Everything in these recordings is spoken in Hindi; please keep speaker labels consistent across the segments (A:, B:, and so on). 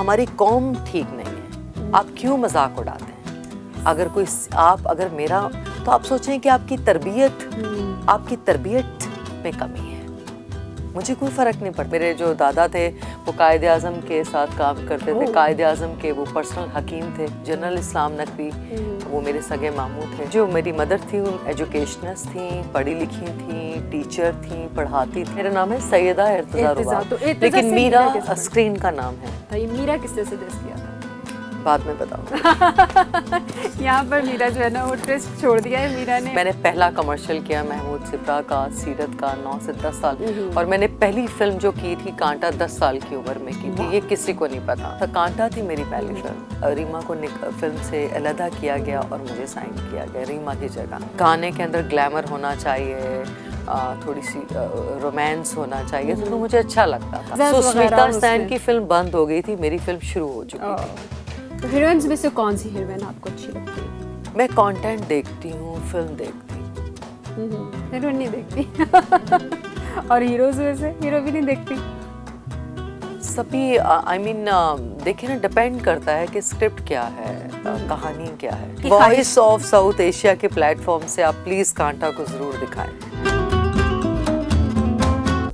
A: हमारी कौम ठीक नहीं है, आप क्यों मजाक उड़ाते हैं? अगर मेरा तो आप सोचें कि आपकी तरबियत में कमी है। मुझे कोई फ़र्क नहीं पड़ता। मेरे जो दादा थे वो कायदे आज़म के साथ काम करते थे, कायदे आज़म के वो पर्सनल हकीम थे, जनरल इस्लाम नकवी, वो मेरे सगे मामू थे। जो मेरी मदर थी वो एजुकेशनिस्ट थी, पढ़ी लिखी थी, टीचर थी, पढ़ाती थी। मेरा नाम है सैयदा इर्तिज़ा रुबाब, लेकिन मीरा स्क्रीन का नाम है।
B: मीरा किसने सजेस्ट किया था?
A: बाद में बताऊंगा।
B: यहाँ पर मीरा जो है ना वो ट्विस्ट छोड़ दिया है मीरा ने।
A: मैंने पहला कमर्शियल किया महमूद सिपरा का, सीरत का, 9 से 10 साल, और मैंने पहली फिल्म जो की थी कांटा 10 साल की उम्र में की थी। ये किसी को नहीं पता था। कांटा थी मेरी पहली फिल्म। रीमा को फिल्म से अलहदा किया गया और मुझे साइन किया गया रीमा की जगह। गाने के अंदर ग्लैमर होना चाहिए, थोड़ी सी रोमांस होना चाहिए, तो मुझे अच्छा लगता था। सुष्मिता सेन की फिल्म बंद हो गई थी, मेरी फिल्म शुरू हो चुकी थी।
B: तो हीरोइन्स में से कौन सी हीरोइन आपको अच्छी लगती है?
A: मैं कंटेंट देखती हूँ, फिल्म देखती हूँ,
B: हीरोइन नहीं देखती। और हीरोज में से हीरो भी नहीं देखती?
A: सभी देखिए ना, डिपेंड करता है कि स्क्रिप्ट क्या है, कहानी क्या है। वॉइस ऑफ साउथ एशिया के प्लेटफॉर्म से आप प्लीज कांटा को जरूर दिखाएं।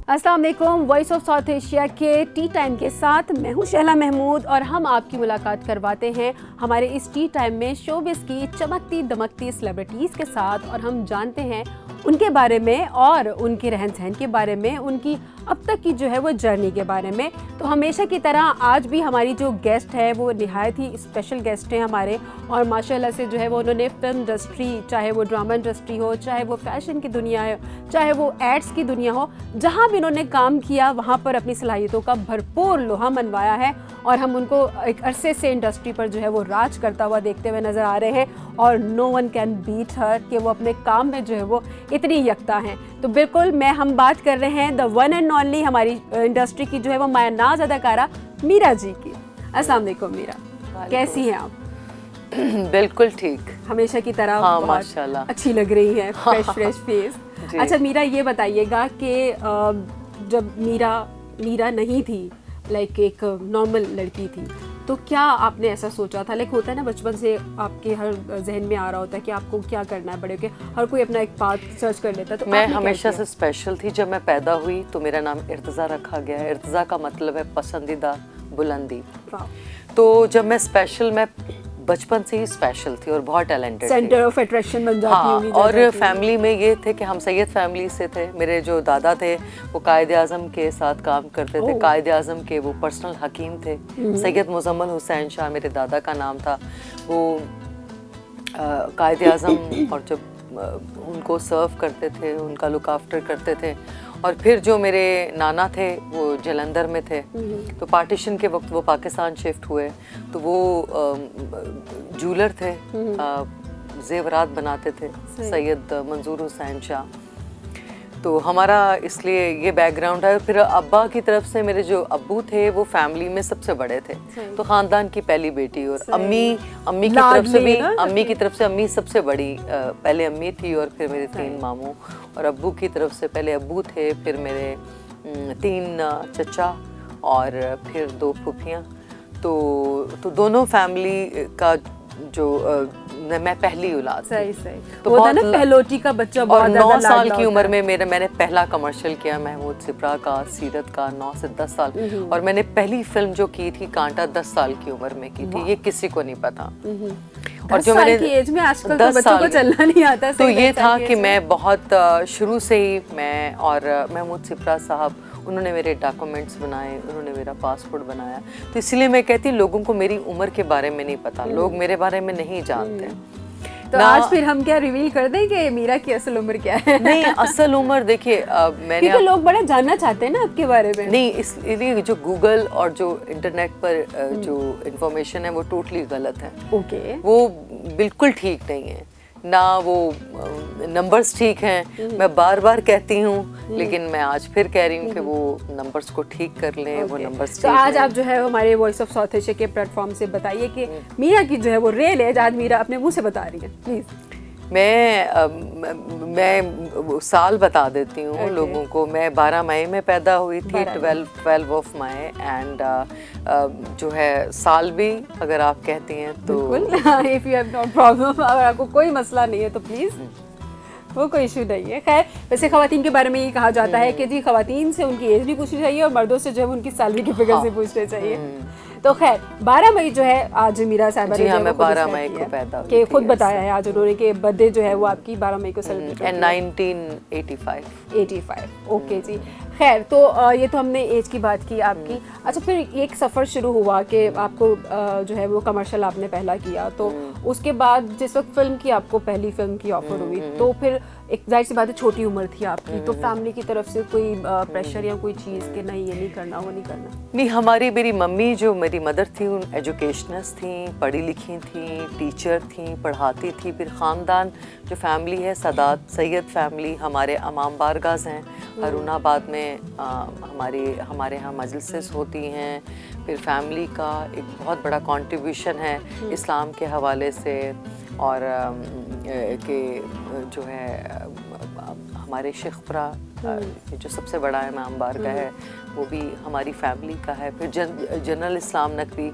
B: अस्सलाम वालेकुम। वॉइस ऑफ साउथ एशिया के टी टाइम के साथ मैं हूं शहला महमूद और हम आपकी मुलाकात करवाते हैं हमारे इस टी टाइम में शोबिज़ की चमकती दमकती सेलिब्रिटीज़ के साथ, और हम जानते हैं उनके बारे में और उनके रहन सहन के बारे में, उनकी अब तक की जो है वो जर्नी के बारे में। तो हमेशा की तरह आज भी हमारी जो गेस्ट है वो निहायत ही स्पेशल गेस्ट हैं हमारे, और माशाल्लाह से जो है वो उन्होंने फिल्म इंडस्ट्री, चाहे वो ड्रामा इंडस्ट्री हो, चाहे वो फैशन की दुनिया है, चाहे वो एड्स की दुनिया हो, जहाँ भी उन्होंने काम किया वहाँ पर अपनी सलाहियतों का भरपूर लोहा मनवाया है, और हम उनको एक अरसे से इंडस्ट्री पर जो है वो राज करता हुआ देखते हुए नज़र आ रहे हैं, और no one can beat her कि वो अपने काम में जो है वो इतनी यकता हैं। तो बिल्कुल हम बात कर रहे हैं द वन एंड ओनली हमारी इंडस्ट्री की जो है वो मायानाज अदाकारा मीरा जी की। अस्सलाम वालेकुम मीरा, कैसी हैं आप?
A: बिल्कुल ठीक,
B: हमेशा की तरह।
A: हाँ, माशाल्लाह
B: अच्छी लग रही है, फ्रेश फेस। अच्छा मीरा, ये बताइएगा कि जब मीरा नहीं थी, लाइक एक नॉर्मल लड़की थी, तो क्या आपने ऐसा सोचा था, लाइक होता है ना बचपन से आपके हर जहन में आ रहा होता है कि आपको क्या करना है बड़े के, हर कोई अपना एक पाथ सर्च कर लेता है, तो
A: मैं हमेशा से स्पेशल थी। जब मैं पैदा हुई तो मेरा नाम इर्तिज़ा रखा गया है। इर्तिज़ा का मतलब है पसंदीदा, बुलंदी। तो जब मैं बचपन से ही स्पेशल थी और बहुत टैलेंटेड थी,
B: सेंटर ऑफ अट्रैक्शन बन जाती
A: होंगी। और फैमिली में ये थे कि हम सैयद फैमिली से थे। मेरे जो दादा थे वो कायदे आज़म के साथ काम करते थे, कायदे आज़म के वो पर्सनल हकीम थे। सैयद मुजम्मल हुसैन शाह मेरे दादा का नाम था। वो कायदे आज़म और जब उनको सर्व करते थे, उनका लुक आफ्टर करते थे। और फिर जो मेरे नाना थे वो जलंधर में थे, तो पार्टीशन के वक्त वो पाकिस्तान शिफ्ट हुए, तो वो जूलर थे, जेवरात बनाते थे, सैयद मंजूर हुसैन शाह। तो हमारा इसलिए ये बैकग्राउंड है। फिर अब्बा की तरफ से मेरे जो अब्बू थे वो फैमिली में सबसे बड़े थे, तो ख़ानदान की पहली बेटी। और अम्मी की तरफ से अम्मी सबसे बड़ी, पहले अम्मी थी और फिर मेरे 3 मामू, और अब्बू की तरफ से पहले अब्बू थे, फिर मेरे 3 चचा और फिर 2 फूफियाँ। तो दोनों फैमिली का जो मैं पहली औलाद।
B: सही तो बहुत ना पहलोटी का बच्चा, बहुत
A: 9 साल की उम्र में मैंने पहला कमर्शियल किया महमूद सिपरा का, सीरत का, 9 से 10 साल, और मैंने पहली फिल्म जो की थी कांटा 10 साल की उम्र में की थी। ये किसी को नहीं पता।
B: और जो मैंने की एज में आजकल तो बच्चों को चलना नहीं आता,
A: तो ये था कि मैं बहुत शुरू से ही मैं और महमूद सिपरा साहब, उन्होंने मेरे डॉक्यूमेंट्स बनाए, उन्होंने मेरा पासपोर्ट बनाया। तो इसलिए मैं कहती हूँ लोगों को मेरी उम्र के बारे में नहीं पता, लोग मेरे बारे में नहीं जानते।
B: तो आज फिर हम क्या रिवील कर दें कि मीरा की असल उम्र क्या है?
A: नहीं, असल उम्र देखिए,
B: क्योंकि लोग बड़ा जानना चाहते हैं ना आपके बारे में।
A: नहीं, इसलिए जो गूगल और जो इंटरनेट पर जो इन्फॉर्मेशन है वो टोटली गलत है।
B: ओके,
A: वो बिल्कुल ठीक नहीं है ना, वो नंबर्स ठीक हैं। मैं बार बार कहती हूँ, लेकिन मैं आज फिर कह रही हूँ कि वो नंबर्स को ठीक कर लें। वो नंबर्स
B: तो आज आप जो है हमारे वॉइस ऑफ साउथ एशिया के प्लेटफॉर्म से बताइए कि मीरा की जो है वो रियल एज आज मीरा अपने मुंह से बता रही है, प्लीज।
A: मैं साल बता देती हूँ लोगों को। मैं 12 मई में पैदा हुई थी, 12 ऑफ मई, एंड जो है साल भी अगर आप कहती हैं तो
B: बिल्कुल। If you have no problem, अगर आपको कोई मसला नहीं है तो प्लीज़, वो कोई इशू नहीं है। खैर, वैसे ख़वातीन के बारे में ये कहा जाता है कि जी ख़वातीन से उनकी एज नहीं पूछनी चाहिए और मर्दों से जो है उनकी सैलरी की फिगर से पूछनी चाहिए। तो खैर 12 मई जो है आज मीरा साहिबा ने,
A: मैं 12 मई को पैदा हुई
B: कि खुद बताया है आज उन्होंने कि बर्थडे जो है वो आपकी 12 मई को सेलिब्रेट
A: एंड 1985।
B: ओके जी। खैर, तो ये तो हमने एज की बात की आपकी। अच्छा, फिर एक सफ़र शुरू हुआ कि आपको जो है वो कमर्शियल आपने पहला किया, तो उसके बाद जिस वक्त फिल्म की आपको पहली फिल्म की ऑफर हुई, तो फिर एक जाहिर सी बात है छोटी उम्र थी आपकी, तो फैमिली की तरफ से कोई प्रेशर या कोई चीज़ कि नहीं ये नहीं करना वो नहीं करना?
A: नहीं, मेरी मम्मी जो मेरी मदर थी उन एजुकेशनिस्ट थी, पढ़ी लिखी थी, टीचर थी, पढ़ाती थी। फिर ख़ानदान जो फैमिली है, सदात सैयद फैमिली, हमारे इमाम बारगाज़ हैं हरुणाबाद में, हमारे यहाँ मजलिसेस होती हैं। फिर फैमिली का एक बहुत बड़ा कंट्रीब्यूशन है इस्लाम के हवाले से, और कि जो है हमारे शेखपुरा जो सबसे बड़ा इमाम बारगाह है वो भी हमारी फैमिली का है। फिर जनरल इस्लाम नकवी,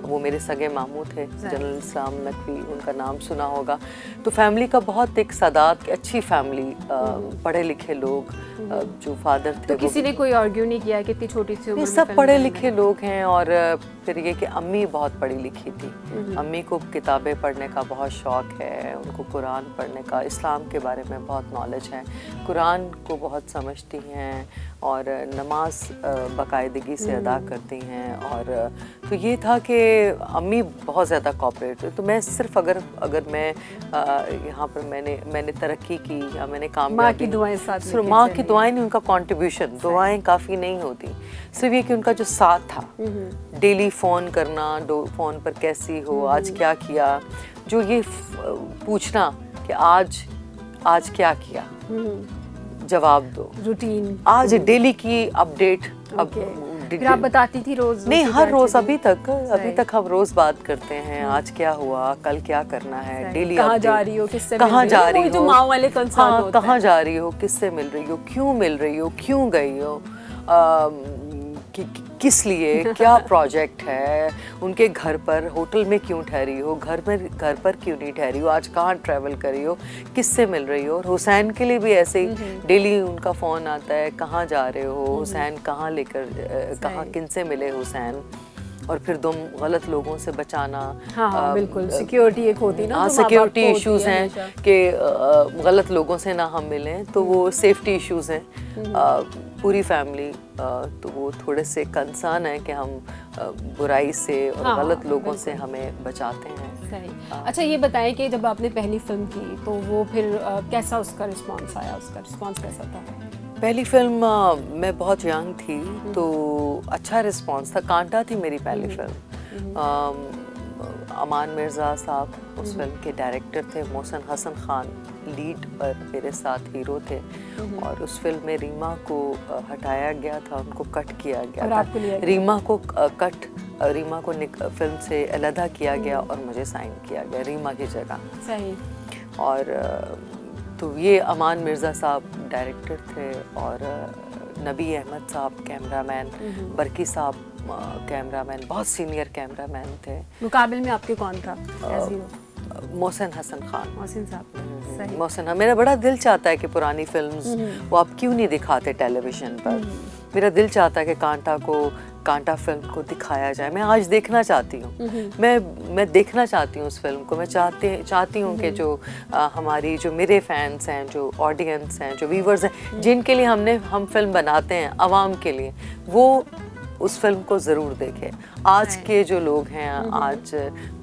A: वो मेरे सगे मामू थे, जनरल इस्लाम नकवी, उनका नाम सुना होगा। तो फैमिली का बहुत एक सादात, अच्छी फैमिली, पढ़े लिखे लोग, जो फादर थे।
B: तो किसी ने कोई आर्ग्यू नहीं किया कि इतनी छोटी सी उम्र में?
A: सब पढ़े लिखे लोग हैं। और फिर ये कि अम्मी बहुत पढ़ी लिखी थी, अम्मी को किताबें पढ़ने का बहुत शौक़ है, उनको कुरान पढ़ने का, इस्लाम के बारे में बहुत नॉलेज है, कुरान को बहुत समझती हैं और नमाज बाकायदगी से अदा करती हैं। और तो ये था कि अम्मी बहुत ज़्यादा कोऑपरेटिव। तो मैं सिर्फ अगर मैं यहाँ पर मैंने तरक्की की या मैंने कामयाबी,
B: माँ की दुआएं साथ,
A: सिर्फ माँ की दुआएं नहीं, उनका कंट्रीब्यूशन, दुआएं काफ़ी नहीं होती, सिर्फ ये कि उनका जो साथ था, डेली फ़ोन करना, फ़ोन पर कैसी हो, आज क्या किया, जो ये पूछना कि आज क्या किया, जवाब दो,
B: रूटीन,
A: आज डेली की अपडेट।
B: फिर आप बताती थी रोज?
A: नहीं, हर रोज, अभी तक हम रोज बात करते हैं, आज क्या हुआ, कल क्या करना है, डेली
B: कहाँ जा रही हो, किससे
A: कहाँ जा रही हो,
B: जो माँ वाले कंसर्न होते हैं,
A: कहाँ जा रही हो, किससे मिल रही हो, क्यों मिल रही हो, क्यों गई हो, किस लिए, क्या प्रोजेक्ट है, उनके घर पर होटल में क्यों ठहरी हो, घर पर क्यों नहीं ठहरी हो, आज कहाँ ट्रैवल करी हो, किससे मिल रही हो। और हुसैन के लिए भी ऐसे ही डेली उनका फ़ोन आता है, कहाँ जा रहे हो हुसैन, कहाँ किनसे मिले हुसैन। और फिर तुम गलत लोगों से बचाना।
B: हाँ, बिल्कुल, सिक्योरिटी एक होती ना,
A: सिक्योरिटी इश्यूज हैं कि गलत लोगों से ना हम मिलें, तो वो सेफ्टी इश्यूज हैं पूरी फैमिली। तो वो थोड़े से कंसर्न है कि हम बुराई से और गलत लोगों से हमें बचाते हैं।
B: सही। अच्छा, ये बताएं कि जब आपने पहली फिल्म की तो वो फिर कैसा उसका रिस्पॉन्स आया, उसका रिस्पॉन्स कैसा था?
A: पहली फिल्म मैं बहुत यंग थी तो अच्छा रिस्पॉन्स था। कांटा थी मेरी पहली फिल्म। अमान मिर्ज़ा साहब उस फिल्म के डायरेक्टर थे, मोहसिन हसन खान लीड पर मेरे साथ हीरो थे। और उस फिल्म में रीमा को हटाया गया था, उनको कट किया गया था। रीमा को फिल्म से अलहदा किया गया और मुझे साइन किया गया रीमा की जगह।
B: सही।
A: और तो ये अमान मिर्ज़ा साहब डायरेक्टर थे और नबी अहमद साहब कैमरामैन, बरकी साहब कैमरामैन, बहुत सीनियर कैमरामैन थे।
B: मुकाबले में आपके कौन था?
A: मोहसिन हसन खान।
B: मोहसिन साहब। सही।
A: मोहसिन, मेरा बड़ा दिल चाहता है कि पुरानी फिल्म्स वो आप क्यों नहीं दिखाते टेलीविज़न पर। मेरा दिल चाहता है कि कांटा फिल्म को दिखाया जाए। मैं आज देखना चाहती हूँ, मैं देखना चाहती हूँ उस फिल्म को। मैं चाहती हूँ कि जो हमारी जो मेरे फैंस हैं, जो ऑडियंस हैं, जो व्यूवर्स हैं, जिनके लिए हम फिल्म बनाते हैं आवाम के लिए, वो उस फिल्म को ज़रूर देखें। आज के जो लोग हैं आज,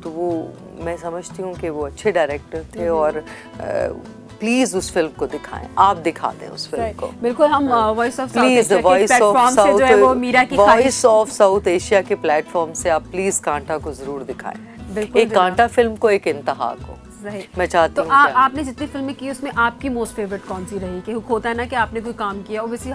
A: तो वो मैं समझती हूँ कि वो अच्छे डायरेक्टर थे और प्लीज उस फिल्म को दिखाएं, आप दिखा दें उस फिल्म को।
B: बिल्कुल, हम वॉइस ऑफ
A: साउथ एशिया के प्लेटफॉर्म से आप प्लीज कांटा को जरूर दिखाएं। एक कांटा फिल्म को, एक इंतहा को।
B: सही।
A: मैं चाहती
B: तो
A: हूँ कि
B: आपने जितनी फिल्में की उसमें आपकी मोस्ट फेवरेट कौन सी रही? कि होता है ना कि आपने कोई काम किया, ओबियसली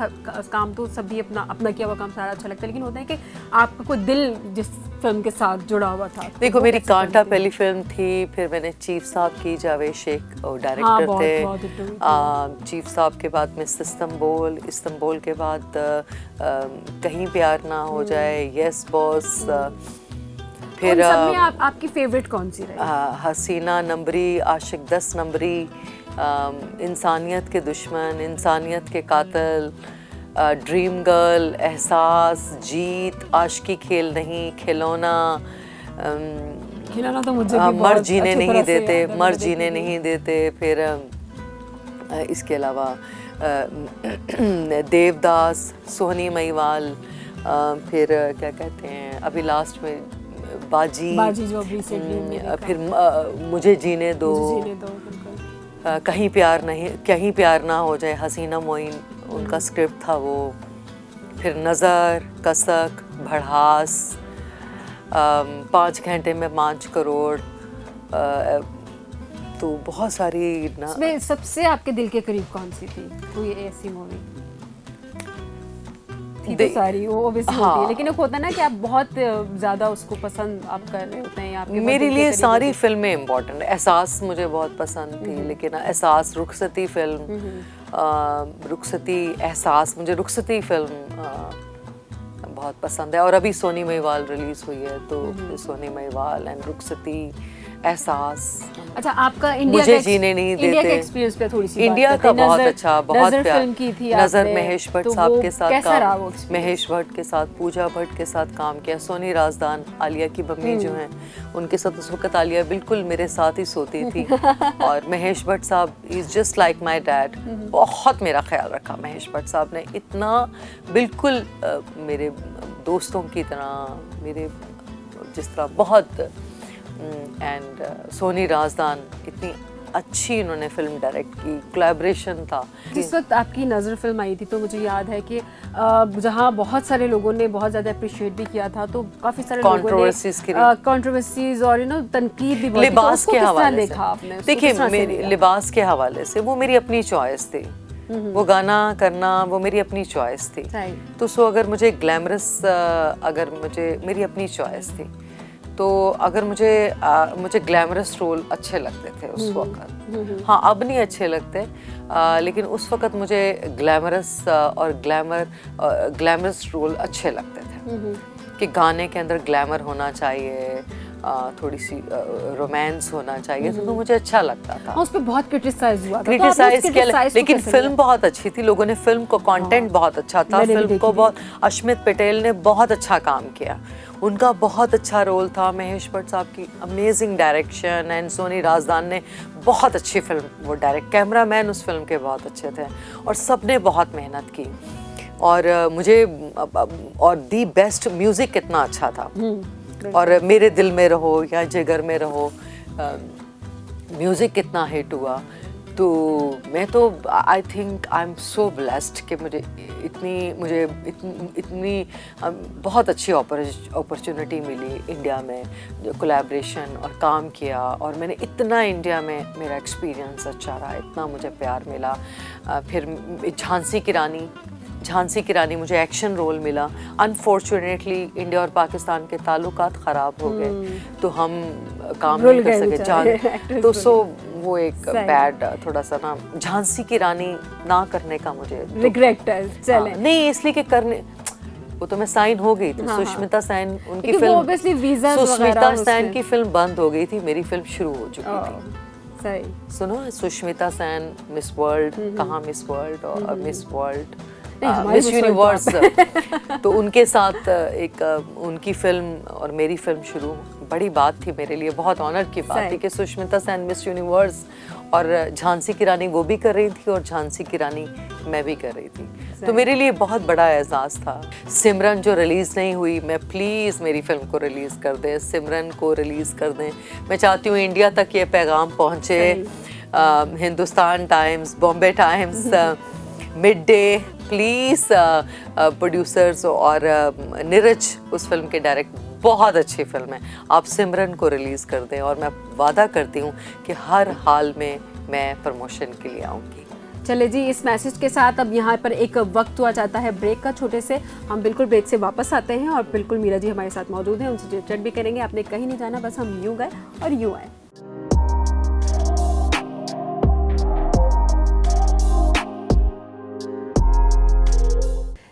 B: काम तो सभी अपना अपना किया हुआ काम सारा अच्छा लगता है, लेकिन होता है कि आपका कोई दिल जिस फिल्म के साथ जुड़ा हुआ था। तो
A: देखो
B: वो
A: मेरी
B: कैसी
A: कांटा
B: फिल्म थी?
A: पहली फिल्म थी, फिर मैंने चीफ साहब की, जावेद शेख
B: हाँ,
A: डायरेक्टर
B: बहुत
A: थे।
B: बहुत हिट हुई थी।
A: चीफ साहब के बाद मिस इस्तांबुल के बाद कहीं प्यार ना हो जाए, यस बॉस, फिर
B: उन सब में आपकी फेवरेट कौन सी रही?
A: हसीना नंबरी, आशिक 10 नंबरी, इंसानियत के दुश्मन, इंसानियत के कातिल, ड्रीम गर्ल, एहसास, जीत, आशिकी खेल नहीं, खिलौना,
B: खिलौना तो मुझे भी
A: मर
B: बहुत
A: जीने
B: अच्छी
A: नहीं
B: तरह से
A: देते,
B: याद है,
A: मर
B: मैंने
A: जीने
B: देखी थी।
A: नहीं देते, फिर इसके अलावा देवदास, सोहनी महिवाल, फिर क्या कहते हैं अभी लास्ट में
B: बाजी जो अभी रिसेंटली
A: फिर मुझे जीने दो,
B: जीने दो, बिल्कुल।
A: कहीं प्यार ना हो जाए, हसीना मोइन उनका स्क्रिप्ट था वो, फिर नज़र, कसक, भड़ास, 5 घंटे में 5 करोड़, तो बहुत सारी ना।
B: इसमें सबसे आपके दिल के करीब कौन सी थी कोई ऐसी मूवी? थी तो सारी वो ऑब्वियसली होती है, लेकिन एक होता है ना कि आप बहुत ज़्यादा उसको पसंद आप कर रहे होते हैं या आपके
A: मेरे
B: दिल के
A: लिए
B: करीब
A: सारी
B: होती है।
A: फिल्में इम्पोर्टेंट है। एहसास मुझे बहुत पसंद थी, लेकिन एहसास रुखसती फिल्म, रुखसती एहसास, मुझे रुखसती फिल्म बहुत पसंद है। और अभी सोनी महिवाल रिलीज हुई है, तो सोनी महिवाल एंड रुखसती, एहसास।
B: अच्छा, आपका इंडिया
A: मुझे
B: का
A: जीने नहीं
B: इंडिया के
A: देते।
B: एक्सपीरियंस पे थोड़ी सी
A: इंडिया
B: बात
A: का
B: करते हैं।
A: बहुत
B: नज़र-
A: अच्छा, बहुत
B: नज़र
A: प्यार।
B: फिल्म की थी
A: नज़र
B: आपने,
A: महेश भट्ट
B: तो
A: साहब
B: वो
A: के साथ
B: कैसा रहा वो
A: काम,
B: experience?
A: महेश भट्ट के साथ, पूजा भट्ट के साथ काम किया, सोनी राजदान, आलिया की मम्मी जो हैं, उनके साथ उस वक्त आलिया बिल्कुल मेरे साथ ही सोती थी। और महेश भट्ट साहब is just like my dad, बहुत मेरा ख्याल रखा महेश भट्ट साहब ने, इतना बिल्कुल मेरे दोस्तों की तरह, मेरे जिस तरह बहुत। एंड सोनी राजदान इतनी अच्छी इन्होंने फिल्म डायरेक्ट की, कोलैबोरेशन था।
B: जिस वक्त आपकी नज़र फिल्म आई थी तो मुझे याद है कि जहाँ बहुत सारे लोगों ने बहुत ज़्यादा अप्रिशिएट भी किया था, तो काफ़ी सारे लोगों ने कंट्रोवर्सीज और तनकीद भी बहुत की। तो
A: लिबास
B: उसको
A: के
B: किस तरह
A: हवाले
B: देखा
A: से
B: आपने? उसको
A: देखिए,
B: किस तरह से
A: मेरी
B: लिया?
A: लिबास के हवाले से वो मेरी अपनी चॉइस थी, वो गाना करना वो मेरी अपनी चॉइस थी।
B: सही।
A: तो सो अगर मुझे ग्लैमरस, अगर मुझे, मेरी अपनी चॉइस थी, तो अगर मुझे ग्लैमरस रोल अच्छे लगते थे उस वक्त। हाँ, अब नहीं अच्छे लगते, लेकिन उस वक्त मुझे ग्लैमरस और ग्लैमरस रोल अच्छे लगते थे, कि गाने के अंदर ग्लैमर होना चाहिए, थोड़ी सी रोमांस होना चाहिए, तो मुझे अच्छा लगता था।
B: उस पे बहुत क्रिटिसाइज हुआ था,
A: क्रिटिसाइज किया, लेकिन फिल्म बहुत अच्छी थी, लोगों ने फिल्म को, कंटेंट बहुत अच्छा था, फिल्म को बहुत, अश्मित पटेल ने बहुत अच्छा काम किया, उनका बहुत अच्छा रोल था, महेश भट्ट साहब की amazing direction, and Soni Razdan ने बहुत अच्छी फिल्म वो डायरेक्ट, कैमरामैन उस फिल्म के बहुत अच्छे थे, और सब ने बहुत मेहनत की। और मुझे और दी बेस्ट म्यूज़िक कितना अच्छा था, और मेरे दिल में रहो या जिगर में रहो, म्यूज़िक कितना हिट हुआ। तो मैं तो I think I am so blessed कि मुझे इतनी बहुत अच्छी अपॉर्चुनिटी मिली इंडिया में, जो कोलैबोरेशन और काम किया, और मैंने इतना इंडिया में मेरा एक्सपीरियंस अच्छा रहा, इतना मुझे प्यार मिला। फिर झांसी की रानी मुझे एक्शन रोल मिला। अनफॉर्चुनेटली इंडिया और पाकिस्तान के ताल्लुकात ख़राब हो गए, तो हम काम नहीं कर सके, तो सो वो एक बैड, थोड़ा सा ना, झांसी की रानी ना करने का मुझे
B: रिग्रेट है। चले,
A: नहीं, इसलिए कि करने, वो तो मैं साइन हो गई थी। सुष्मिता सेन उनकी फिल्म, सुष्मिता सेन की फिल्म बंद हो गई थी, मेरी फिल्म शुरू हो चुकी थी।
B: सही
A: सुनो, सुष्मिता सेन मिस वर्ल्ड, कहाँ मिस वर्ल्ड और मिस वर्ल्ड, मिस यूनिवर्स, तो उनके साथ एक उनकी फिल्म और मेरी फिल्म शुरू, बड़ी बात थी मेरे लिए, बहुत ऑनर की बात थी कि सुष्मिता सेन मिस यूनिवर्स, और झांसी की रानी वो भी कर रही थी, और झांसी की रानी मैं भी कर रही थी, तो मेरे लिए बहुत बड़ा एहसास था। सिमरन जो रिलीज़ नहीं हुई, मैं प्लीज़ मेरी फिल्म को रिलीज़ कर दें, सिमरन को रिलीज़ कर दें। मैं चाहती हूँ इंडिया तक ये पैगाम पहुँचे, Hindustan times, Bombay times, mid day, please producers और नीरज उस फिल्म के डायरेक्ट बहुत अच्छी फिल्म है, आप सिमरन को रिलीज़ कर दें और मैं वादा करती हूँ कि हर हाल में मैं प्रमोशन के लिए आऊँगी।
B: चले जी, इस मैसेज के साथ अब यहाँ पर एक वक्त हुआ जाता है ब्रेक का छोटे से। हम बिल्कुल ब्रेक से वापस आते हैं और बिल्कुल मीरा जी हमारे साथ मौजूद हैं, उनसे चर्चा भी करेंगे। आपने कहीं नहीं जाना, बस हम यूँ गए और यूँ आए।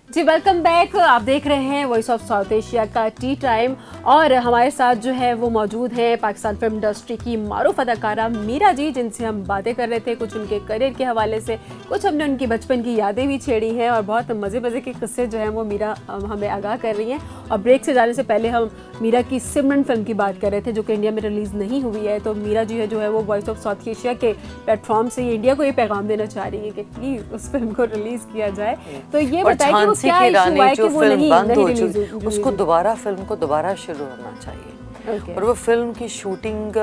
B: जी वेलकम बैक। आप देख रहे हैं वॉइस ऑफ साउथ एशिया का टी टाइम और हमारे साथ जो है वो मौजूद हैं पाकिस्तान फिल्म इंडस्ट्री की मारूफ अदाकारा मीरा जी, जिनसे हम बातें कर रहे थे कुछ उनके करियर के हवाले से, कुछ हमने उनकी बचपन की यादें भी छेड़ी हैं और बहुत मज़े के किस्से जो हैं वो मीरा हमें आगाह कर रही हैं। और ब्रेक से जाने से पहले हम मीरा की सिमरन फिल्म की बात कर रहे थे जो कि इंडिया में रिलीज़ नहीं हुई है। तो मीरा जी है जो है वो वॉइस ऑफ साउथ एशिया के प्लेटफॉर्म से इंडिया को ये पैगाम देना चाह रही है कि प्लीज़ उस फिल्म को रिलीज़ किया जाए। तो ये बताइए कि क्या इशू है कि वो नहीं रिलीज हुई,
A: उसको दोबारा फिल्म को दोबारा शुरू होना चाहिए। और वो फिल्म की शूटिंग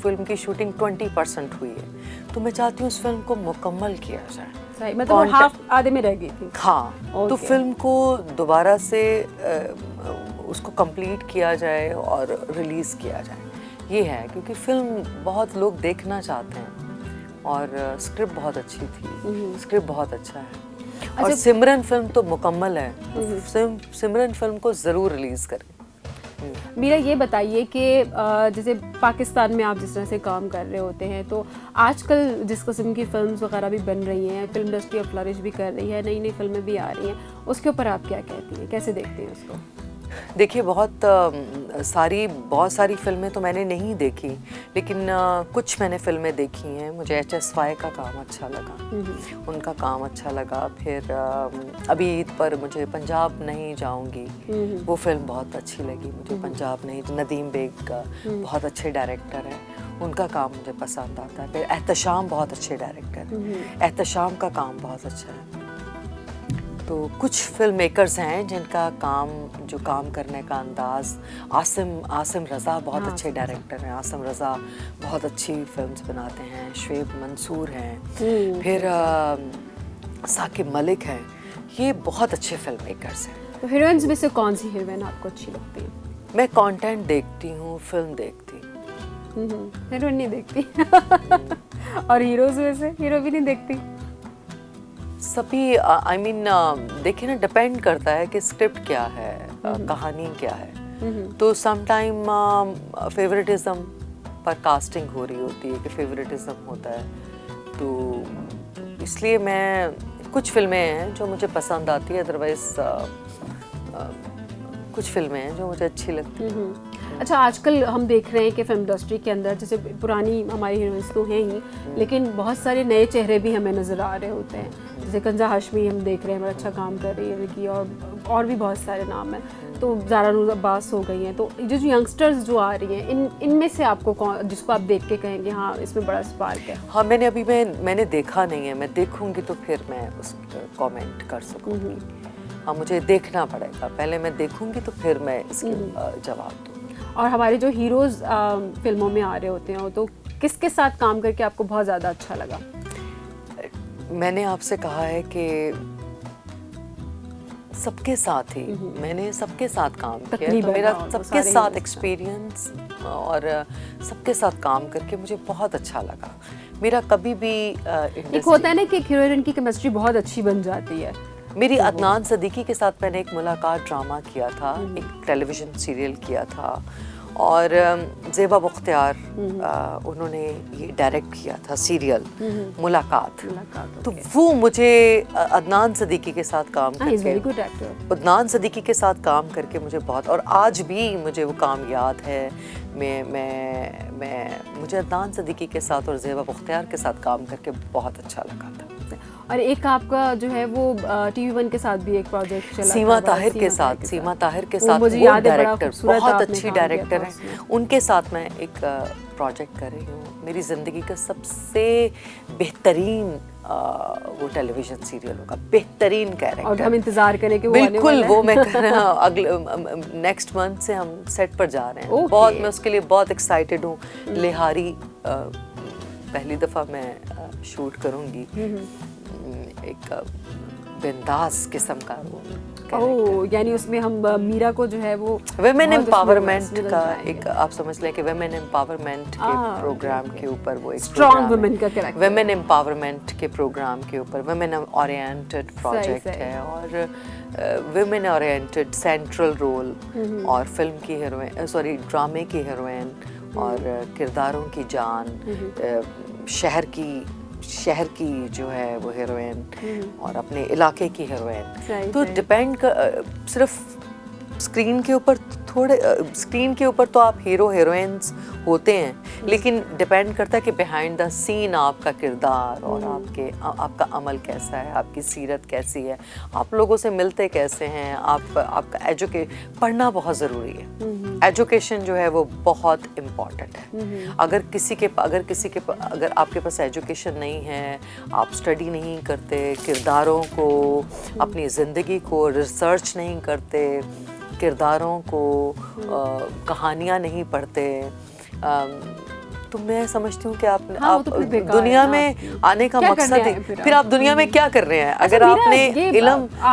A: 20% हुई है, तो मैं चाहती हूँ उस फिल्म को मुकम्मल किया जाए।
B: सही, मतलब वो हाफ आधे में रह गई थी।
A: हाँ, तो फिल्म को दोबारा से उसको कंप्लीट किया जाए और रिलीज़ किया जाए, ये है। क्योंकि फिल्म बहुत लोग देखना चाहते हैं और स्क्रिप्ट बहुत अच्छी थी, स्क्रिप्ट बहुत अच्छा है। और सिमरन फिल्म तो मुकम्मल है, सिमरन फिल्म को ज़रूर रिलीज़ करें।
B: मीरा ये बताइए कि जैसे पाकिस्तान में आप जिस तरह से काम कर रहे होते हैं, तो आजकल जिस किस्म की फिल्म्स वगैरह भी बन रही हैं, फिल्म इंडस्ट्री अब फ्लरिश भी कर रही है, नई नई फिल्में भी आ रही हैं, उसके ऊपर आप क्या कहती हैं, कैसे देखते हैं उसको?
A: देखिए, बहुत सारी फिल्में तो मैंने नहीं देखी, लेकिन कुछ मैंने फिल्में देखी हैं। मुझे HSY का काम अच्छा लगा, उनका काम अच्छा लगा। फिर अभी ईद पर मुझे पंजाब नहीं जाऊंगी, वो फिल्म बहुत अच्छी लगी मुझे। पंजाब नहीं, नदीम बेग का बहुत अच्छे डायरेक्टर हैं, उनका काम मुझे पसंद आता है। फिर एहतशाम बहुत अच्छे डायरेक्टर हैं, एहतशाम का काम बहुत अच्छा है। तो कुछ फिल्म मेकर्स हैं जिनका जो काम करने का अंदाज़, आसिम रज़ा बहुत अच्छे डायरेक्टर हैं, आसिम रज़ा बहुत अच्छी फिल्म्स बनाते हैं, शुएब मंसूर हैं, फिर साकिब मलिक हैं, ये बहुत अच्छे फिल्म मेकर्स हैं।
B: तो हीरोइंस में से कौन सी हीरोइन आपको अच्छी लगती है?
A: मैं कंटेंट देखती हूँ, फिल्म देखती हूँ,
B: हीरोइन नहीं देखती। और हीरोज में से हीरो भी नहीं देखती?
A: सभी देखिए ना, डिपेंड करता है कि स्क्रिप्ट क्या है, कहानी क्या है। तो सम टाइम फेवरेटिज्म पर कास्टिंग हो रही होती है कि फेवरेटिज्म होता है, तो इसलिए मैं कुछ फिल्में हैं जो मुझे पसंद आती है, अदरवाइज कुछ फिल्में हैं जो मुझे अच्छी लगती हैं।
B: अच्छा, आजकल हम देख रहे हैं कि फिल्म इंडस्ट्री के अंदर जैसे पुरानी हमारी हीरोइंस तो हैं ही, लेकिन बहुत सारे नए चेहरे भी हमें नज़र आ रहे होते हैं। जैसे कंजा हाशमी हम देख रहे हैं, बड़ा अच्छा काम कर रही है विकी, और भी बहुत सारे नाम हैं। तो ज़ारा नूर अब्बास हो गई हैं। तो जो यंगस्टर्स जो आ रही हैं, इनमें से आपको कौन, जिसको आप देख के कहेंगे हाँ इसमें बड़ा स्पार्क है?
A: हाँ, मैंने देखा नहीं है, मैं देखूंगी तो फिर मैं उस कमेंट कर सकूंगी। हाँ, मुझे देखना पड़ेगा, पहले मैं देखूंगी तो फिर मैं इसके जवाब दूँ।
B: और हमारे जो हीरोज़ फिल्मों में आ रहे होते हैं, तो किसके साथ काम करके आपको बहुत ज़्यादा अच्छा लगा?
A: मैंने आपसे कहा है कि सबके साथ ही मैंने सबके साथ काम किया, तो मेरा सबके साथ एक्सपीरियंस और सबके साथ काम करके मुझे बहुत अच्छा लगा। मेरा कभी भी
B: एक होता है ना कि हीरोइन की केमिस्ट्री बहुत अच्छी बन जाती है।
A: मेरी अदनान सदीकी के साथ मैंने एक मुलाकात ड्रामा किया था, एक टेलीविज़न सीरियल किया था, और ज़ेबा बख्तियार उन्होंने ये डायरेक्ट किया था सीरियल मुलाकात। तो वो मुझे अदनान सदीकी के साथ काम करके, अदनान सदीकी के साथ काम करके मुझे बहुत, और आज भी मुझे वो काम याद है। मुझे अदनान सदीकी के साथ और ज़ेबा बख्तियार के साथ काम करके बहुत अच्छा लगा था।
B: और एक आपका जो है वो TV1 के साथ भी एक प्रोजेक्ट चला,
A: सीमा ताहिर के साथ, वो डायरेक्टर बहुत अच्छी डायरेक्टर हैं, उनके साथ मैं एक प्रोजेक्ट कर रही हूँ। मेरी ज़िंदगी का सबसे बेहतरीन वो टेलीविज़न सीरियल होगा, बेहतरीन कैरेक्टर।
B: और हम इंतज़ार करें कि वो
A: बिल्कुल वो मैं अगले नेक्स्ट मंथ से हम सेट पर जा रहे हैं। बहुत, मैं उसके लिए बहुत एक्साइटेड हूँ। लिहारी पहली दफ़ा मैं शूट करूँगी, एक बिंदास किस्म का वो कैरेक्टर।
B: यानी उसमें हम मीरा को जो है वो
A: वुमेन
B: बहुत
A: एम्पावरमेंट
B: उसमें
A: का
B: जाएंगे।
A: एक, आप समझ लें कि वुमेन एम्पावरमेंट के प्रोग्राम के ऊपर वो एक
B: स्ट्रॉन्ग वुमेन का कैरेक्टर।
A: वुमेन एम्पावरमेंट के प्रोग्राम के ऊपर वुमेन ओरिएंटेड प्रोजेक्ट
B: सही।
A: है, और वुमेन ओरिएंटेड सेंट्रल रोल, और फिल्म की हीरोइन, सॉरी ड्रामे की हीरोइन, और किरदारों की जान, शहर की जो है वो हीरोइन, और अपने इलाके की हीरोइन। तो डिपेंड सिर्फ स्क्रीन के ऊपर स्क्रीन के ऊपर तो आप हीरो हीरोइंस होते हैं, लेकिन डिपेंड करता है कि बिहाइंड द सीन आपका किरदार और आपका अमल कैसा है, आपकी सीरत कैसी है, आप लोगों से मिलते कैसे हैं, आपका पढ़ना बहुत ज़रूरी है। एजुकेशन जो है वो बहुत इम्पॉर्टेंट है। अगर आपके पास एजुकेशन नहीं है, आप स्टडी नहीं करते, किरदारों को, अपनी ज़िंदगी को रिसर्च नहीं करते, किरदारों को कहानियाँ नहीं पढ़ते, तो मैं समझती हूँ कि आप दुनिया में आने का मकसद है, फिर आप दुनिया में क्या कर रहे हैं?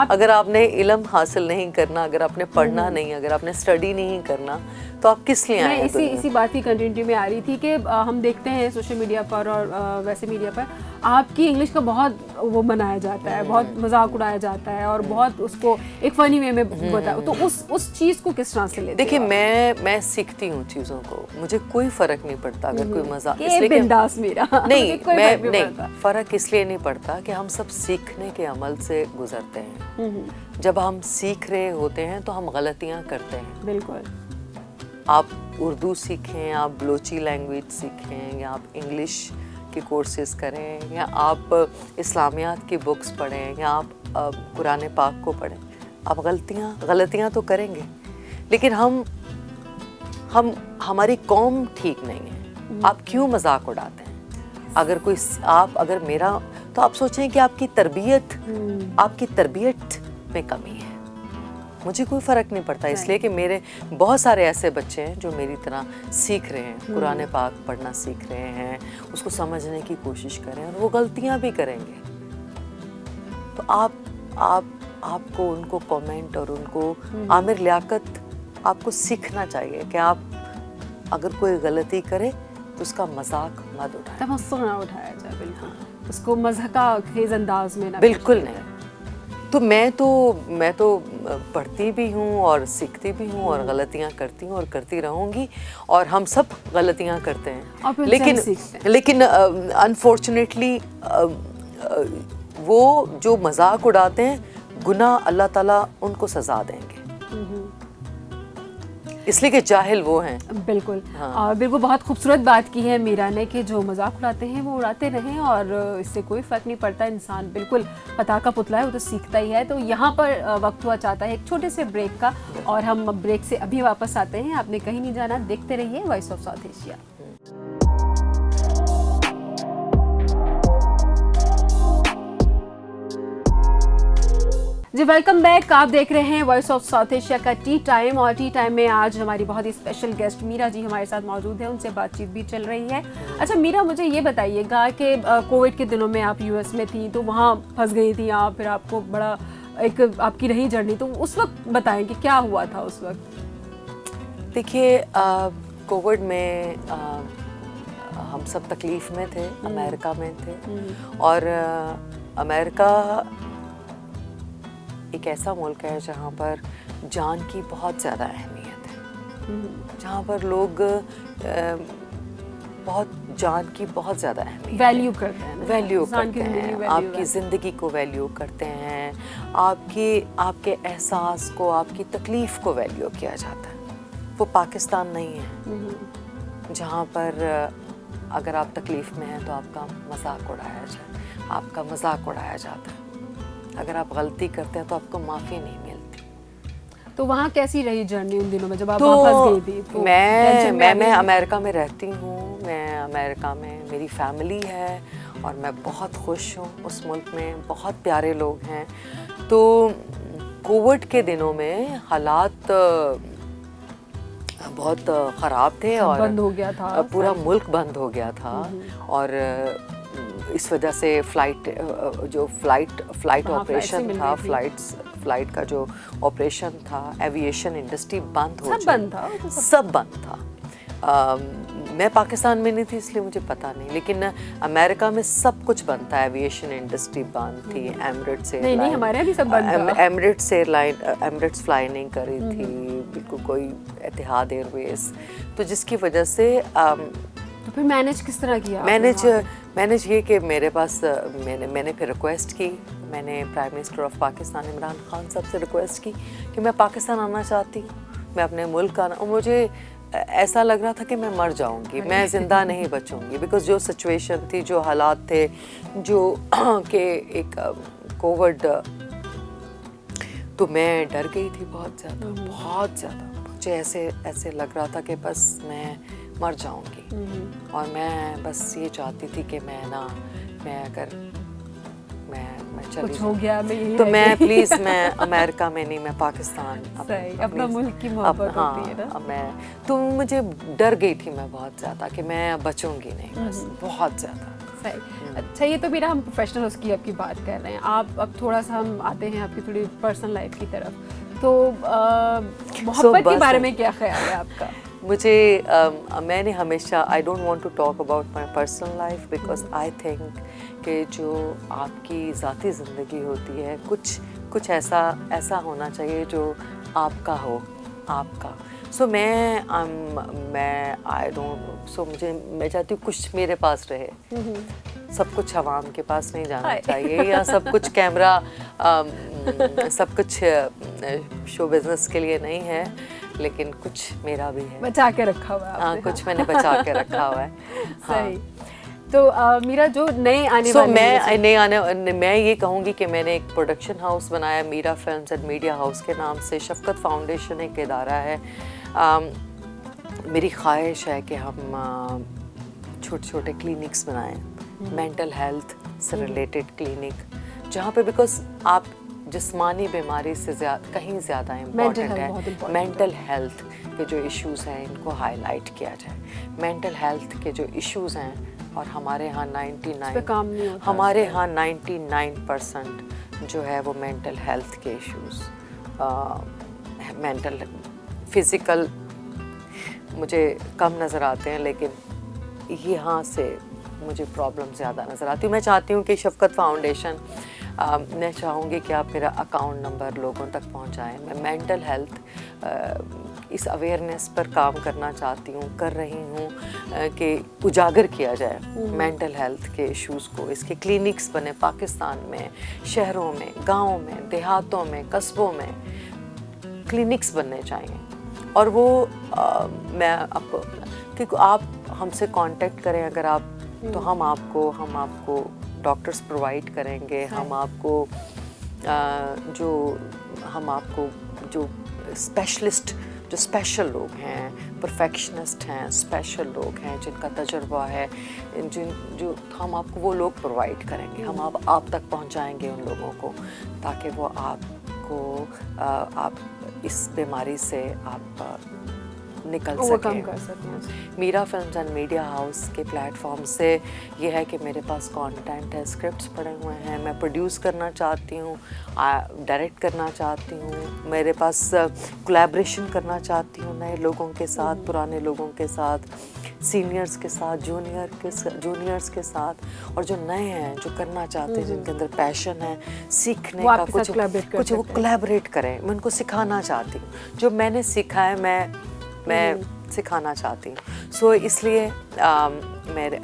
A: अगर आपने इल्म हासिल नहीं करना, अगर आपने पढ़ना नहीं, अगर आपने स्टडी नहीं करना, तो आप किस लिए आए हैं?
B: इसी बात की कंटिन्यूटी में आ रही थी कि हम देखते हैं सोशल मीडिया पर और वैसे मीडिया पर आपकी इंग्लिश का बहुत वो मनाया जाता है, बहुत मजाक उड़ाया जाता है, और बहुत उसको एक फनी वे में बताया। तो उस चीज़ को किस तरह से लेते
A: देखिए, मैं सीखती हूँ चीज़ों को, मुझे कोई फ़र्क नहीं पड़ता अगर कोई मजाक,
B: इसलिए बिंदास मेरा
A: नहीं, मैं फ़र्क इसलिए नहीं पड़ता कि हम सब सीखने के अमल से गुजरते हैं। जब हम सीख रहे होते हैं तो हम गलतियाँ करते हैं।
B: बिल्कुल।
A: आप उर्दू सीखें, आप बलोची लैंग्वेज सीखें, या आप इंग्लिश के कोर्सेज करें, या आप इस्लामियात की बुक्स पढ़ें, या आप कुरान पाक को पढ़ें, आप गलतियाँ तो करेंगे, लेकिन हमारी कौम ठीक नहीं है। आप क्यों मजाक उड़ाते हैं? अगर मेरा, तो आप सोचें कि आपकी तरबियत में कमी है। मुझे कोई फ़र्क नहीं पड़ता, इसलिए कि मेरे बहुत सारे ऐसे बच्चे हैं जो मेरी तरह सीख रहे हैं, कुरान पाक पढ़ना सीख रहे हैं, उसको समझने की कोशिश कर रहे हैं, और वो गलतियां भी करेंगे। तो आपको उनको कमेंट और उनको आमिर लियाकत आपको सीखना चाहिए कि आप अगर कोई गलती करे तो उसका मजाक मत उठाएं।
B: तमस्सुक ना उठाया जाए, बिल्कुल, उसको मज़ाका खेज़ अंदाज में ना,
A: बिल्कुल नहीं। तो मैं तो पढ़ती भी हूँ और सीखती भी हूँ और गलतियाँ करती हूँ और करती रहूँगी, और हम सब गलतियाँ करते हैं, लेकिन अनफॉर्चुनेटली वो जो मजाक उड़ाते हैं, गुनाह अल्लाह ताला उनको सजा देंगे, इसलिए कि जाहिल वो हैं।
B: बिल्कुल। और बिल्कुल बहुत खूबसूरत बात की है मीरा ने कि जो मजाक उड़ाते हैं वो उड़ाते रहें, और इससे कोई फ़र्क नहीं पड़ता। इंसान बिल्कुल पता का पुतला है, वो तो सीखता ही है। तो यहाँ पर वक्त हुआ चाहता है एक छोटे से ब्रेक का, और हम ब्रेक से अभी वापस आते हैं। आपने कहीं नहीं जाना, देखते रहिए वॉइस ऑफ साउथ एशिया। जी वेलकम बैक। आप देख रहे हैं वॉइस ऑफ साउथ एशिया का टी टाइम, और टी टाइम में आज हमारी बहुत ही स्पेशल गेस्ट मीरा जी हमारे साथ मौजूद है, उनसे बातचीत भी चल रही है। अच्छा मीरा, मुझे ये बताइएगा कि कोविड के दिनों में आप यूएस में थी, तो वहाँ फंस गई थी आप, फिर आपको बड़ा एक आपकी रही जर्नी, तो उस वक्त बताएं कि क्या हुआ था उस वक्त।
A: देखिए, कोविड में हम सब तकलीफ़ में थे, अमेरिका में थे, और अमेरिका एक ऐसा मुल्क है जहाँ पर जान की बहुत ज़्यादा अहमियत है, जहाँ पर लोग जान की बहुत ज़्यादा अहमियत
B: वैल्यू करते हैं,
A: आपकी ज़िंदगी को वैल्यू करते हैं, आपके एहसास को, आपकी तकलीफ़ को वैल्यू किया जाता है। वो पाकिस्तान नहीं है जहाँ पर अगर आप तकलीफ़ में हैं तो आपका मजाक उड़ाया जाता है, अगर आप गलती करते हैं तो आपको माफ़ी नहीं मिलती।
B: तो वहाँ कैसी रही जर्नी उन दिनों में जब आप वहाँ फंस गई थी? तो
A: मैं अमेरिका में रहती हूँ, मैं अमेरिका में मेरी फैमिली है, और मैं बहुत खुश हूँ उस मुल्क में, बहुत प्यारे लोग हैं। तो कोविड के दिनों में हालात बहुत ख़राब थे, और
B: बंद हो गया था,
A: पूरा मुल्क बंद हो गया था, और इस वजह से फ्लाइट ऑपरेशन था, फ्लाइट का जो ऑपरेशन था, एविएशन इंडस्ट्री बंद हो
B: सब बंद था, वो तो
A: सब बंद था। मैं पाकिस्तान में नहीं थी इसलिए मुझे पता नहीं, लेकिन अमेरिका में सब कुछ बंद था। एविएशन इंडस्ट्री बंद थी, एमिरेट्स एयरलाइन,
B: नहीं हमारे यहाँ भी सब बंद था।
A: एमिरेट्स एयरलाइन, एमिरेट्स फ्लाई नहीं कर रही थी बिल्कुल, कोई एतिहाद एयरवेज, तो जिसकी वजह से
B: तो फिर मैनेज किस तरह किया?
A: मैनेज ये कि मेरे पास मैंने फिर रिक्वेस्ट की, मैंने prime minister of Pakistan Imran Khan साहब से रिक्वेस्ट की कि मैं पाकिस्तान आना चाहती हूँ, मैं अपने मुल्क आना, और मुझे ऐसा लग रहा था कि मैं मर जाऊंगी, मैं ज़िंदा नहीं बचूंगी, बिकॉज जो सिचुएशन थी, जो हालात थे, जो कि एक कोविड, तो मैं डर गई थी बहुत ज़्यादा। मुझे ऐसे लग रहा था कि बस मैं मर जाऊंगी, और मैं बस ये चाहती थी कि मैं अगर चली
B: कुछ हो गया मैं यही
A: तो
B: रह
A: मैं
B: गई।
A: प्लीज़ मैं अमेरिका में नहीं, मैं पाकिस्तान
B: सही, अपना मुल्क की मोहब्बत होती है ना।
A: तो मुझे डर गई थी मैं बहुत ज़्यादा कि मैं बचूंगी नहीं, बस बहुत ज़्यादा।
B: सही। अच्छा, ये तो मेरा हम प्रोफेशनल उसकी आपकी बात कर रहे हैं, आप अब थोड़ा सा हम आते हैं आपकी थोड़ी पर्सनल लाइफ की तरफ। तो मोहब्बत के बारे में क्या ख्याल है आपका?
A: मुझे मैंने हमेशा, I don't want to talk about my personal life, because I think कि जो आपकी ज़ाती ज़िंदगी होती है, कुछ ऐसा होना चाहिए जो आपका हो, आपका। सो मैं मैं चाहती हूँ कुछ मेरे पास रहे, सब कुछ अवाम के पास नहीं जाना चाहिए, या सब कुछ कैमरा, सब कुछ शो बिजनेस के लिए नहीं है, लेकिन कुछ मेरा भी है,
B: बचा के रखा हुआ है।
A: हाँ, कुछ मैंने बचा के रखा हुआ है।
B: सही। तो मीरा, जो नए आने वाले
A: मैं ये कहूँगी कि मैंने एक प्रोडक्शन हाउस बनाया, Meera films and media house के नाम से। शफकत फाउंडेशन एक इदारा है। मेरी ख्वाहिश है कि हम छोटे क्लिनिक्स बनाएं, मेंटल हेल्थ से रिलेटेड क्लिनिक, जहाँ पे, बिकॉज आप जिस्मानी बीमारी से कहीं ज़्यादा इम्पॉर्टेंट है मेंटल हेल्थ के जो इश्यूज़ हैं, इनको हाईलाइट किया जाए। मेंटल हेल्थ के जो इश्यूज़ हैं, और हमारे यहाँ 99% जो है वो मेंटल हेल्थ के इश्यूज़, मेंटल फिज़िकल मुझे कम नज़र आते हैं, लेकिन यहाँ से मुझे प्रॉब्लम ज़्यादा नज़र आती है। मैं चाहती हूँ कि शफकत फाउंडेशन, मैं चाहूँगी कि आप मेरा अकाउंट नंबर लोगों तक पहुँचाएँ। मैं मेंटल हेल्थ इस अवेयरनेस पर काम करना चाहती हूँ, कर रही हूँ कि उजागर किया जाए मेंटल हेल्थ के इश्यूज़ को। इसके क्लिनिक्स बने पाकिस्तान में, शहरों में, गाँव में, देहातों में, कस्बों में क्लिनिक्स बनने चाहिए। और वो मैं आपको, क्योंकि आप हमसे कांटेक्ट करें अगर आप, तो हम आपको डॉक्टर्स प्रोवाइड करेंगे, हम आपको जो स्पेशलिस्ट, जो स्पेशल लोग हैं, परफेक्शनिस्ट हैं, स्पेशल लोग हैं जिनका तजुर्बा है, जो हम आपको वो लोग प्रोवाइड करेंगे। हम आप तक पहुंचाएंगे उन लोगों को, ताकि वो आप इस बीमारी से आप निकल सकें। Meera films and media house के प्लेटफॉर्म से ये है कि मेरे पास कंटेंट है, स्क्रिप्ट्स पड़े हुए हैं, मैं प्रोड्यूस करना चाहती हूँ, डायरेक्ट करना चाहती हूँ, मेरे पास कोलैबोरेशन करना चाहती हूँ नए लोगों के साथ, पुराने लोगों के साथ, सीनियर्स के साथ, जूनियर्स के साथ, और जो नए हैं जो करना चाहते हैं, जिनके अंदर पैशन है सीखने का, कुछ वो कोलैबोरेट करें। मैं उनको सिखाना चाहती हूँ, जो मैंने सीखा है मैं सिखाना चाहती हूँ। सो इसलिए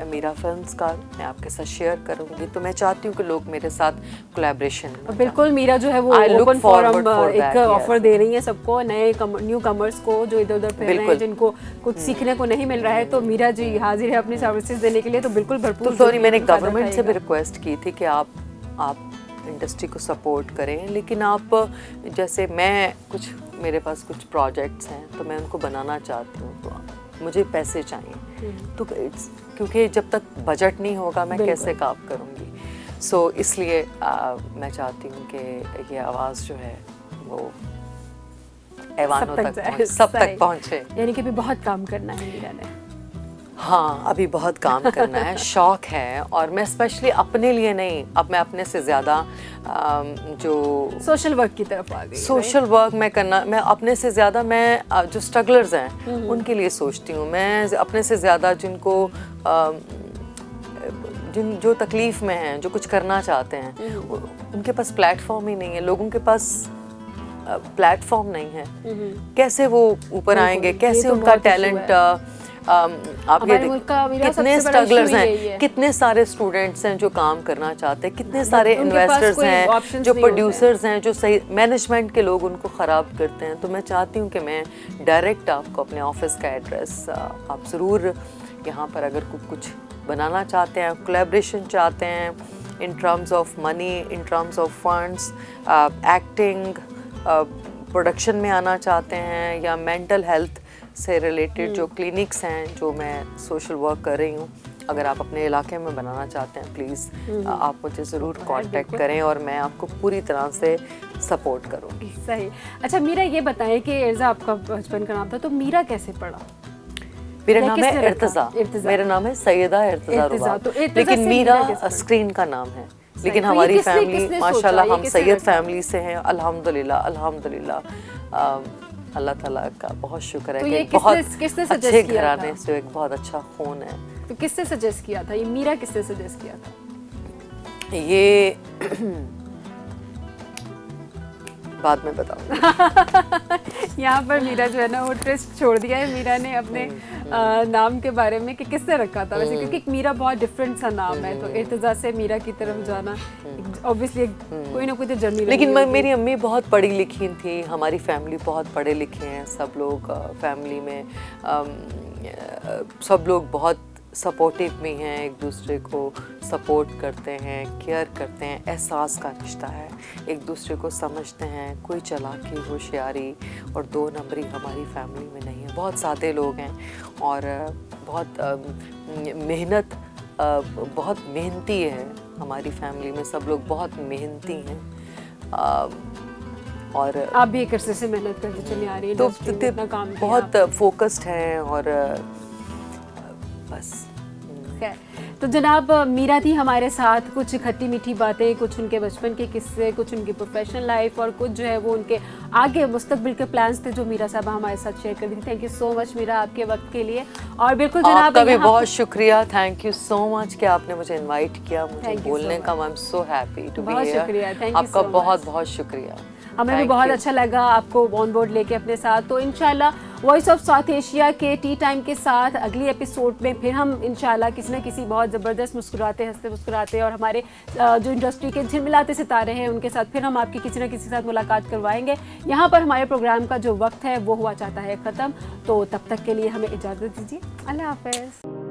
A: मीरा फिल्म्स का मैं आपके साथ शेयर करूँगी, तो मैं चाहती हूँ कि लोग मेरे साथ कोलैबोरेशन।
B: बिल्कुल, मीरा जो है वो ओपन फोरम एक ऑफर दे रही है सबको, नए न्यू कमर्स को जो इधर उधर फिर रहे हैं, जिनको कुछ सीखने को नहीं मिल रहा है, तो मीरा जी हाजिर है अपनी सर्विसेज देने के लिए। तो बिल्कुल भरपूर।
A: तो सॉरी, मैंने गवर्नमेंट से भी रिक्वेस्ट की थी कि आप इंडस्ट्री को सपोर्ट करें, लेकिन आप जैसे मेरे पास कुछ प्रोजेक्ट्स हैं, तो मैं उनको बनाना चाहती हूँ, तो मुझे पैसे चाहिए, तो क्योंकि जब तक बजट नहीं होगा मैं कैसे काम करूँगी। सो इसलिए मैं चाहती हूँ कि ये आवाज़ जो है वो ऐवानों तक सब तक पहुँचे।
B: यानी कि भी बहुत काम करना है मीरा ने।
A: हाँ, अभी बहुत काम करना है, शौक है, और मैं स्पेशली अपने लिए नहीं, अब मैं अपने से ज़्यादा जो
B: सोशल वर्क की तरफ आ गई।
A: सोशल वर्क मैं अपने से ज़्यादा मैं जो स्ट्रगलर्स हैं उनके लिए सोचती हूँ। मैं अपने से ज़्यादा जिनको जो तकलीफ़ में हैं, जो कुछ करना चाहते हैं, उनके पास प्लेटफॉर्म ही नहीं है, लोगों के पास प्लेटफॉर्म नहीं है, कैसे वो ऊपर आएंगे, कैसे उनका टैलेंट आप ये कितने स्ट्रगलर्स हैं, कितने सारे स्टूडेंट्स हैं जो काम करना चाहते हैं, कितने सारे इन्वेस्टर्स हैं, जो प्रोड्यूसर्स हैं, जो सही मैनेजमेंट के लोग उनको ख़राब करते हैं। तो मैं चाहती हूँ कि मैं डायरेक्ट आपको अपने ऑफिस का एड्रेस, आप ज़रूर यहाँ पर अगर कुछ बनाना चाहते हैं, कोलैबोरेशन चाहते हैं in terms of money, in terms of funds, acting, production में आना चाहते हैं, या मेंटल हेल्थ से रिलेटेड जो क्लिनिक्स हैं जो मैं सोशल वर्क कर रही हूँ, अगर आप अपने इलाके में बनाना चाहते हैं प्लीज़ आप मुझे ज़रूर कांटेक्ट करें और मैं आपको पूरी तरह से सपोर्ट करूँगी।
B: सही। अच्छा मीरा, ये बताएं कि इर्जा आपका बचपन का नाम था, तो मीरा कैसे पड़ा?
A: मेरा नाम है इर्तज़ा, मेरा नाम है सैयदा इर्तज़ा रुबाब, लेकिन मीरा स्क्रीन का नाम है। लेकिन हमारी फैमिली माशाल्लाह हम सैयद फैमिली से हैं, अल्हम्दुलिल्लाह अल्हम्दुलिल्लाह, अल्लाह ताला का बहुत शुक्र है
B: तो
A: कि बहुत अच्छे घराने से एक बहुत अच्छा खून है।
B: तो किसने सजेस्ट किया था ये मीरा, किसने सजेस्ट किया था
A: ये? बाद में बताऊंगी।
B: यहाँ पर मीरा जो है ना वो ट्विस्ट छोड़ दिया है मीरा ने अपने नाम के बारे में कि किसने रखा था वैसे, क्योंकि मीरा बहुत डिफरेंट सा नाम है, तो इर्तज़ा से मीरा की तरफ जाना ऑब्वियसली कोई ना कोई तो जर्नी।
A: लेकिन मेरी अम्मी बहुत पढ़ी लिखी थी, हमारी फैमिली बहुत पढ़े लिखे हैं, सब लोग फैमिली में सब लोग बहुत सपोर्टिव भी हैं, एक दूसरे को सपोर्ट करते हैं, केयर करते हैं, एहसास का रिश्ता है, एक दूसरे को समझते हैं, कोई चालाकी होशियारी और दो नंबरी हमारी फैमिली में नहीं है। बहुत सादे लोग हैं और बहुत मेहनत, बहुत मेहनती है हमारी फैमिली में, सब लोग बहुत मेहनती हैं। और
B: आप भी एक अरसे से मेहनत करते चली आ रही हैं,
A: तो
B: अपना काम
A: बहुत फोकस्ड हैं और बस।
B: तो जनाब मीरा थी हमारे साथ, कुछ खट्टी मीठी बातें, कुछ उनके बचपन के किस्से, कुछ उनकी प्रोफेशनल लाइफ और कुछ जो है वो उनके आगे मुस्तकबिल के प्लान्स थे जो मीरा साहब हमारे साथ शेयर कर दी थी। Thank you so much Meera आपके वक्त के लिए। और बिल्कुल जनाब
A: आपका भी बहुत शुक्रिया, थैंक यू सो मच कि आपने मुझे इनवाइट किया, मुझे बोलने का। I am so happy to be here.
B: बहुत शुक्रिया, थैंक यू।
A: आपका बहुत बहुत शुक्रिया।
B: हमें भी बहुत अच्छा लगा आपको ऑन बोर्ड लेके अपने साथ। तो इंशाल्लाह वॉइस ऑफ साउथ एशिया के टी टाइम के साथ अगली एपिसोड में फिर हम इंशाल्लाह किसी न किसी बहुत ज़बरदस्त मुस्कुराते हंसते मुस्कुराते और हमारे जो इंडस्ट्री के झिलमिलाते सितारे हैं उनके साथ फिर हम आपकी किसी न किसी के साथ मुलाकात करवाएंगे। यहाँ पर हमारे प्रोग्राम का जो वक्त है वो हुआ चाहता है ख़त्म, तो तब तक के लिए हमें इजाज़त दीजिए। अल्लाह हाफ़िज़।